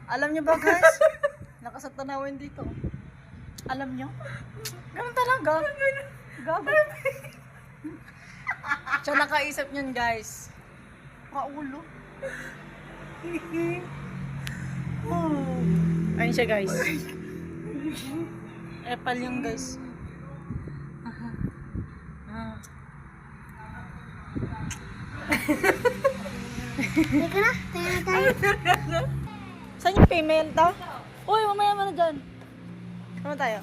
Alam niyo ba guys? Nakasatanawin dito. Alam niyo? Ganun talaga. Gago. Siya nakaisip niyan guys. Kaulo. Ayun siya guys. Epal yung guys. Teka na, tayo na tayo. Saan yung female to? Uy, mamaya mo na dyan. Ano tayo?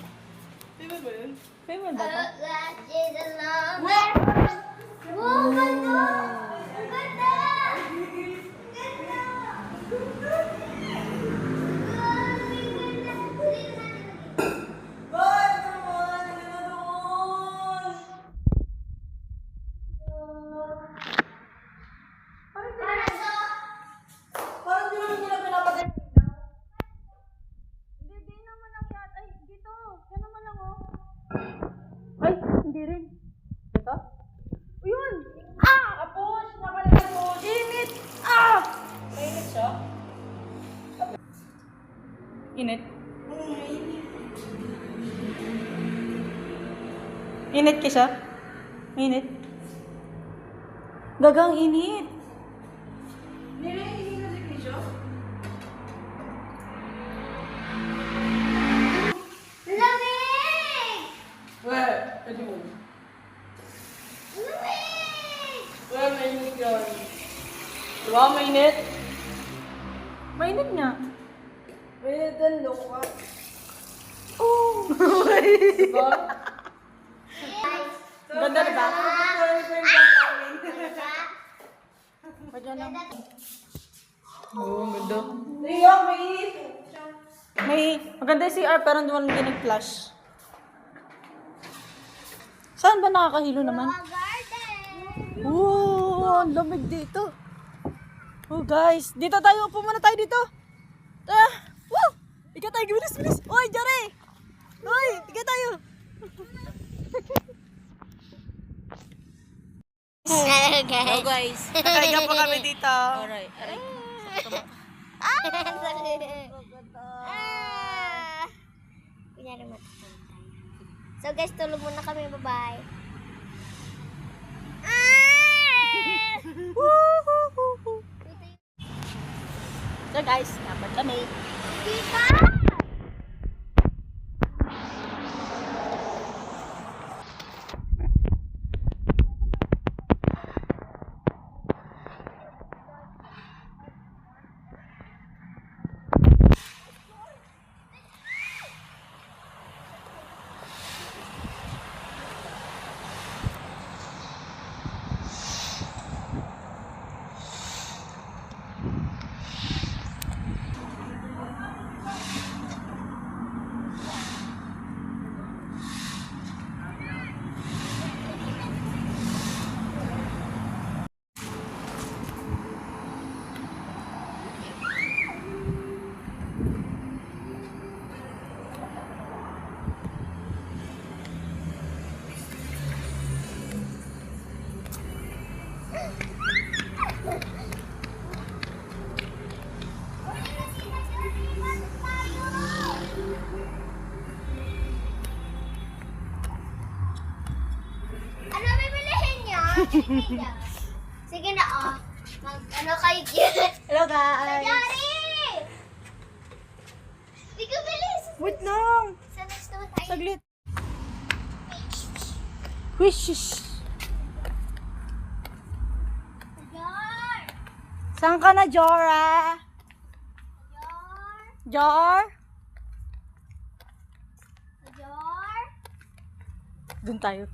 Female ba yun? Female ba to? Wow, ganda! Ang ganda! Parang di naman nila pinapatay. Hindi naman ang yata. Ay, dito. Yan naman lang, oh. Ay, hindi rin. Ito? Yun! Kapos! Nakalagay. Init! Mainit siya? Init? Init ka siya? Init? Gagang init. Lamig! Weh, pwede mo. Lamig! Weh, mainit yun. Diba, mainit? Mainit nga. Mainit ang luka. Oh! Diba? Ganda diba? Pwede lang. Oo, ang ganda. Tiyo, mainit. Maganda yung CR pero hindi mo lang nag-flash. Saan ba nakakahilo naman? Garden! Wow, ang lamig dito. Oh guys, dito tayo. Upo muna tayo dito. Tara. Woo! Ika tayo, bilis, bilis. Oy, Jare! Oy, ika tayo. Hello guys, nakahiga po kami dito. Aray. Kunyari matutulog tayo. So guys, tulog muna kami. Bye-bye. So guys, dapat kami. Diba? Ano bibilihin niyo? Sige na, oh. Ano kayo? Hello guys. Yari! Di ko bilis. Wait lang. Sa next naman tayo. Saglit. Wishes. Jar! Saan ka na, Jora? Jar! Jor? Jar! Doon tayo.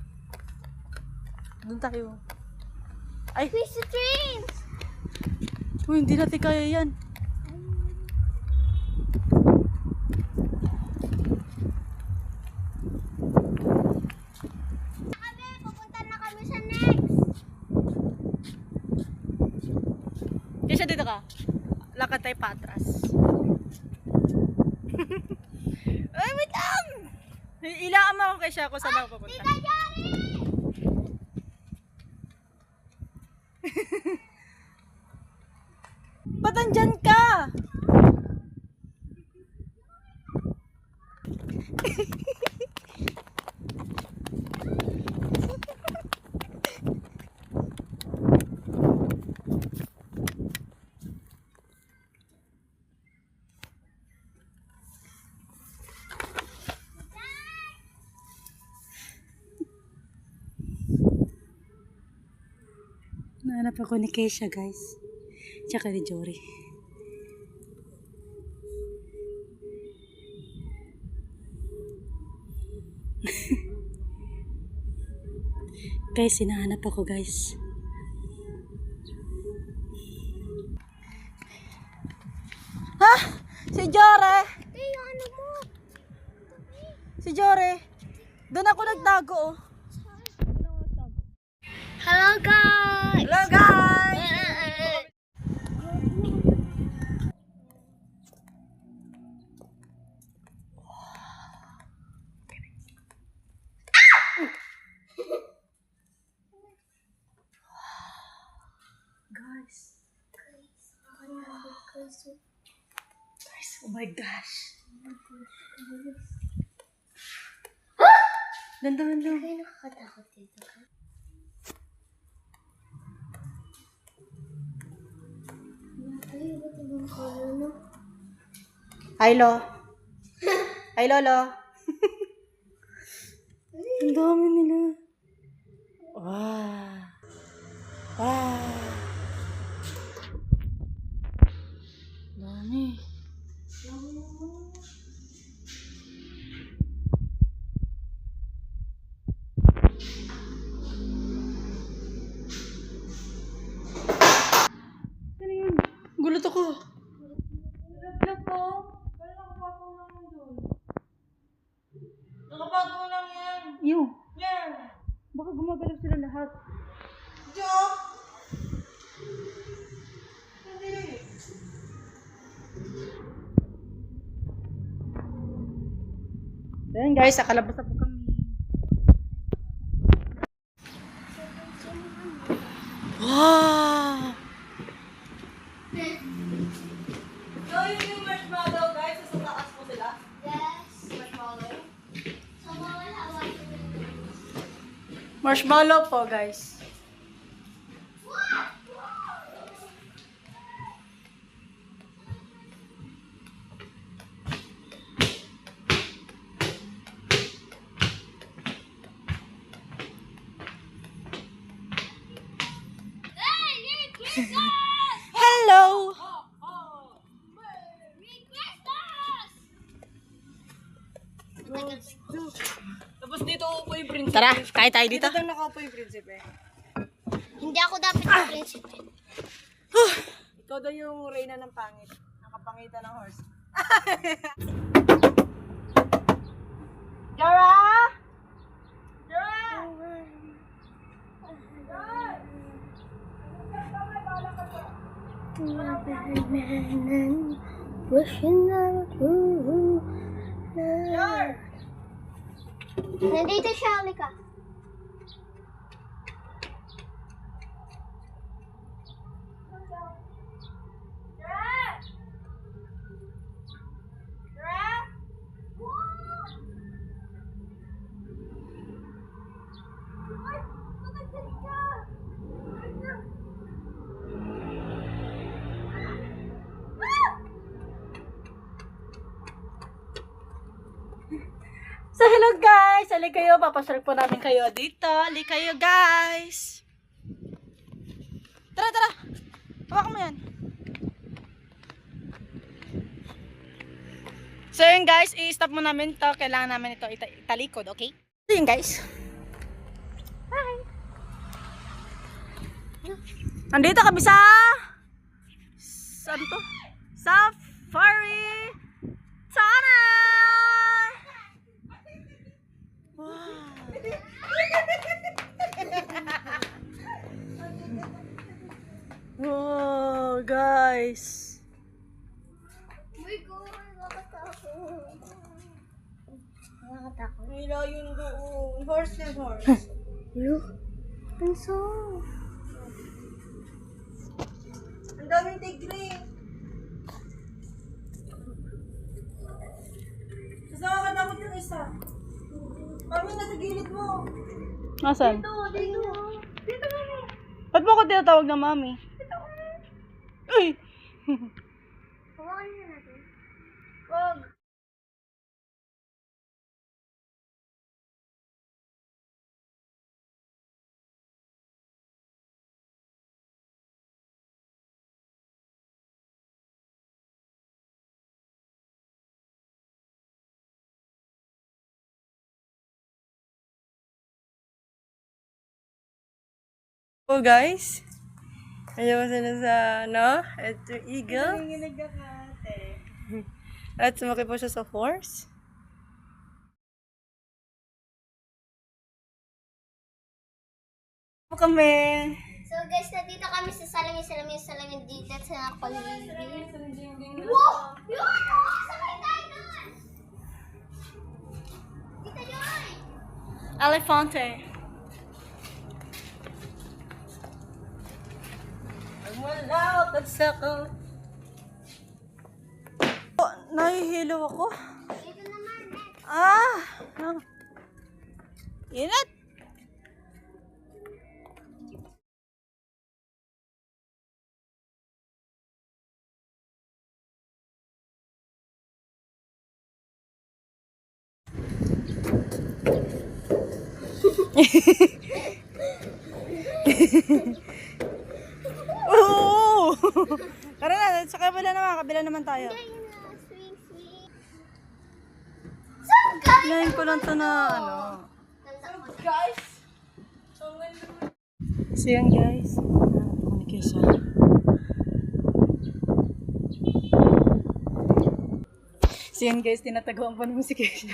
Doon tayo. Ay, Fish trains! uy, hindi natin kaya yan. Kami, pupunta na kami sa next. Kisha, dito ka. Lakad tayo patras. Ay, wait lang! Ilaan mo ako kay siya kung saan ako pupunta. Tita Yari! Ba't andyan ka? Hinahanap ako ni Keisha, guys. Tsaka ni Jory. Guys, hinahanap ako, guys. Ha? Si Jory! Ano mo? Si Jory! Doon ako nagtago, oh. Hello guys! Hello, guys! Guys, oh my gosh. Dandahan lang. Ay, nakakatakot dito. Ay, ba't ibang color, no? Hi, Lo. Hi, Lolo. Ang dami nila. Wow. Wow. Dami. Ano yun? Gulat ako. Gulat po. Kaya nakapagaw lang yan doon. Nakapagaw lang yan. Yung? Yan. Baka gumagalaw sila lahat. Jo! Hindi. Ayan guys, nakalabas na po kami. Wow! So, yun yung marshmallow guys, sa taas po sila. Yes, marshmallow. So, bawal hawakin mo. Marshmallow po guys. Hello! Tapos dito po yung prinsipe. Tara, kain tayo dito. Dito lang nakaupo yung prinsipe. Hindi ako dapat yung prinsipe. Ikaw daw yung reyna ng pangit. Nakapangitan ng horse. Jara! Jara! Nandito siya, halika. So hello guys! Halika kayo, papasarap po namin kayo dito. Halika kayo guys! Tara, tara! Hawak mo yan. So yun guys, i-stop mo namin to. Kailangan namin ito italikod, okay? So yun guys. Hi! Andito kami sa... Saan to? Safari Tunnel! Wow! Wow, guys! My God, nakakatakot. Nakakatakot. May layon doon. Horse na horse. Look, ang soft. Ang daming tigre. Kasi nakakatakot yung isa. Mami, nasa gilid mo. Nasaan? Dito, dito. Dito, mami. Ba't mo ako tinatawag na mami? Dito, mami. Uy! Hawakan na natin. Wag. Oh guys, ayaw sila sa ano, ito eagle. At sumakay po siya sa horse. Kami. So guys, nandito kami sa salamin dito sa paligid. Wow! Yun! Sakay tayo doon! Dito yun! Elefante. Wala ka sa ko. Oh, nahihilo ako. Dito naman, next. Inat. Oo! Tara na, sa kabila naman tayo. Ayun na, swing, swing. So guys! Lain ko lang to na ano. Guys! So yan guys, communication. So yan guys, tinataguan pa naman si Keisha.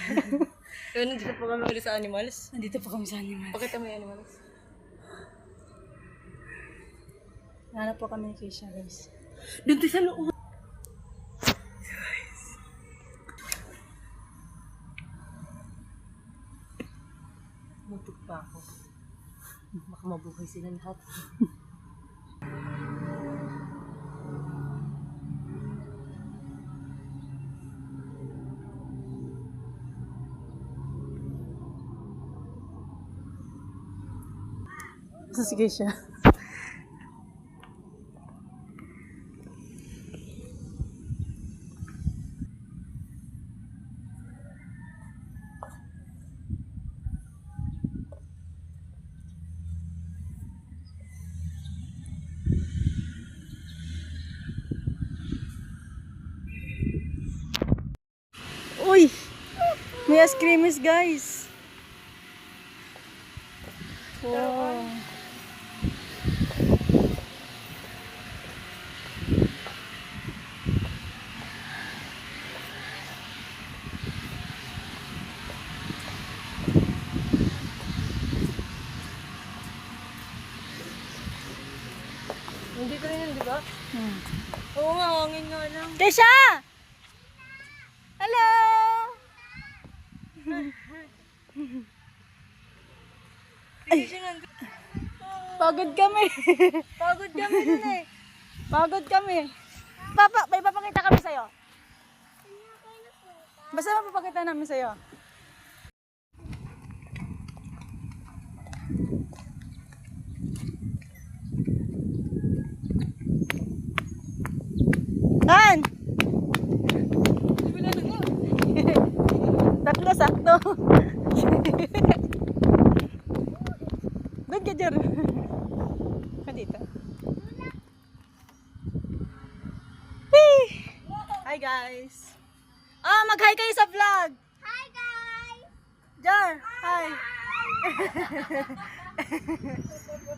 So nandito pa kami ulit sa animals. Nandito pa kami sa animals. Pakita mo yung animals. Hanap po kami ni Keisha guys. Doon tayo sa loob. Mutuk pa ako. Baka mabuhay sila lahat. Sige siya. Uy! May ice creamies guys. Wow. Hindi ko rin yun, di ba? Oo nga, hangin nga lang. Keisha! Hello! Pagod kami. Pagod kami dun eh. Pagod kami. May papakita kami sa'yo. Basta mapapakita namin sa'yo. An! Wala na nga. Tatlo sakto. Doon ka dyan. Ka dito. Whee! Hi guys. Mag-hi kayo sa vlog. Hi guys! Jar, hi.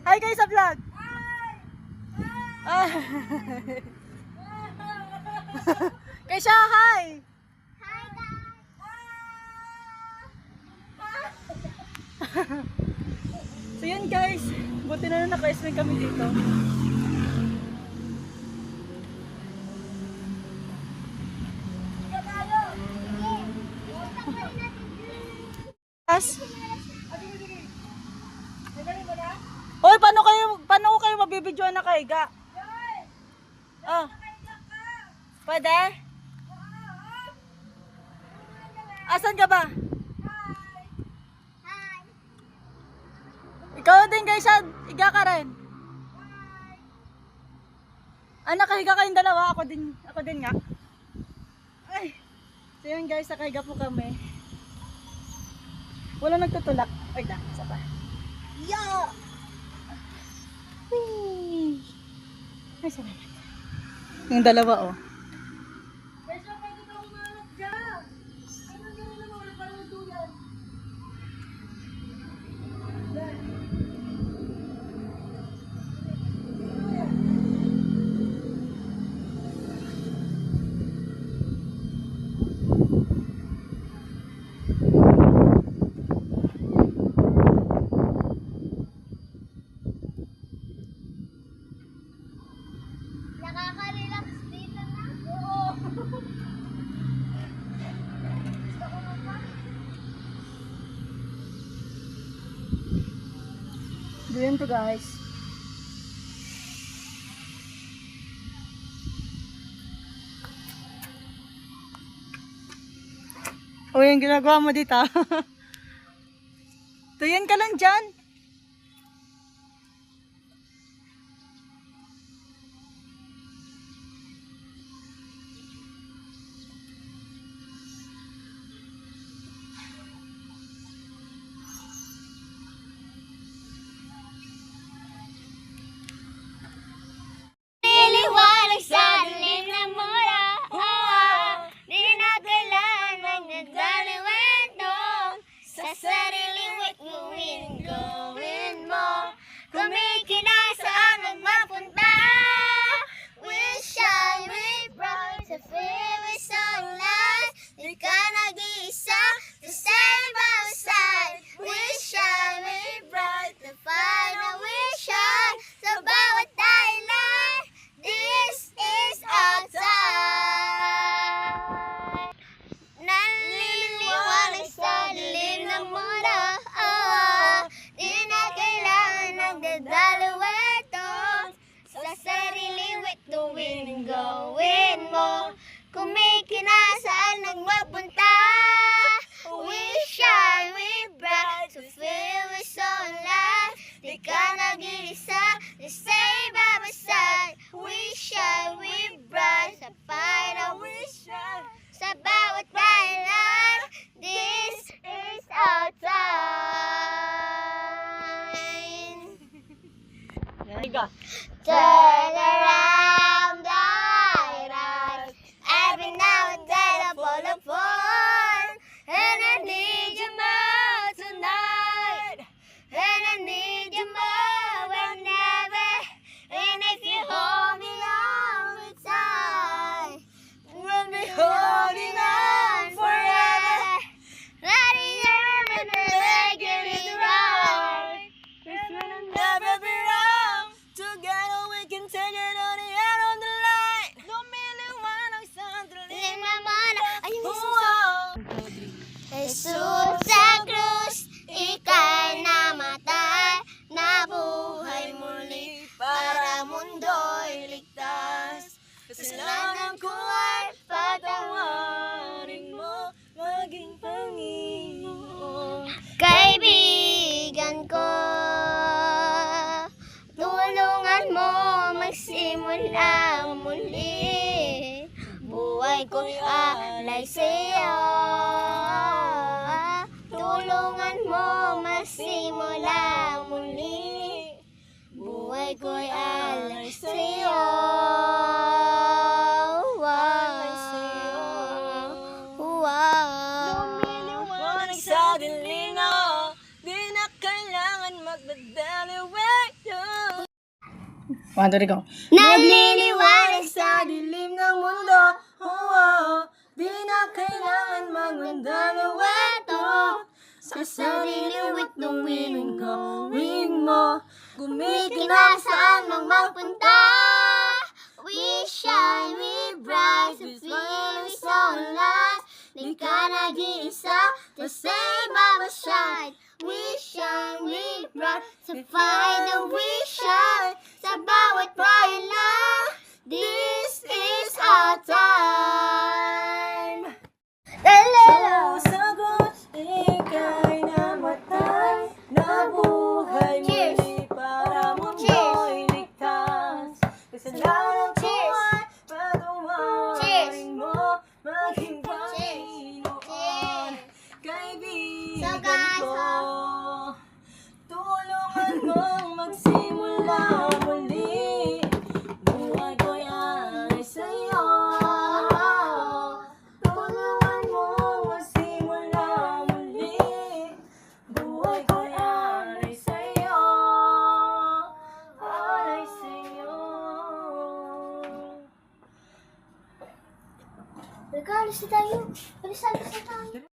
Hi kayo sa vlog. Hi. Keisha, hi. Hi guys! So yun guys, buti na naka-swing kami dito. As? Hoy, paano ko kayo mabibidyoan na kahiga? Pwede? Asan ka ba? Hi! Ikaw din guys, higa ka rin. Nakahiga kayong dalawa, ako din nga. Ay. So yun guys, nakahiga po kami. Wala nagtutulak. Ay na, isa pa. Yo! Whee! Ay, salamat. Yung dalawa, oh. Kesha, pwede ka umanap dyan. Ano gano'n naman, wala pa naman duyan. Ganyan to guys. O yung ginagawa mo dito. Tuyan ka lang dyan. Niliwanag sa dilim ng mura. Di na kailangan magdadaliwento. Sa sariling wikuin gawin mo. Kumikinasaan magmapunta. We shine, we bright. Sa feeling sunlight. Di ka nag-iisa. To stand by our side. We shine, we bright. The final we shine. Sa bawat dahilan. This is our time. Naliliwanag sa dilim ng mundo. Di na kailangan nagdadalaweto. Sa sarili wituin gawin mo. Kumikinasaan nagmapunta. We shine, we bright. To feel we so alive. Di ka nag-iisa. To stay by my side. We shine, we bright. Sa final we shine. Sa bawat bayan. This is our time. Turn around the right. Every now and then I fall apart. And I need you more tonight. And I need you more whenever. And if you hold me all the time, we'll be holding on forever. Letting you remember make it right. It'll never be wrong. Together we can take it on the end of the light. Lumiliwanag sa dilim. Dilim na mana. Ayun, Wow. Jesus sa krus, ika'y namatay, nabuhay muli para mundo'y ligtas. Kasalanan ko ay patawarin mo, maging Panginoon. kaibigan ko. Tulungan mo magsimula muli, buhay ko'y alay sa'yo. Tulungan mo magsimula muli, buhay ko'y alay sa'yo. Lumiliwanag sa dilim na, di na kailangan magdadaliwento. 1, 2, 3, go. Nagliliwanag Sa dilim ng mundo, di na kailangan magdadaliwento. Sa sarili wituin ang gawin mo. Kumikinasaan mang magpunta. We shine, we bright, sa feeling so alive. Di ka nag-iisa, to say by my side. We shine, we bright, sa final we shine. Sa bawat bayan lang, this is our time. Sagot, ika'y namatay, nabuhay muli para mundo'y ligtas. Kasalanan ko ay patawarin mo, maging Panginoon. Kaibigan ko, tulungan mong magsimula muli, buhay ko'y alay sa'yo. Tulungan mong magsimula muli, buhay ko'y alay sa'yo. Alay sa'yo. Regalo si tayo. Alis na tayo.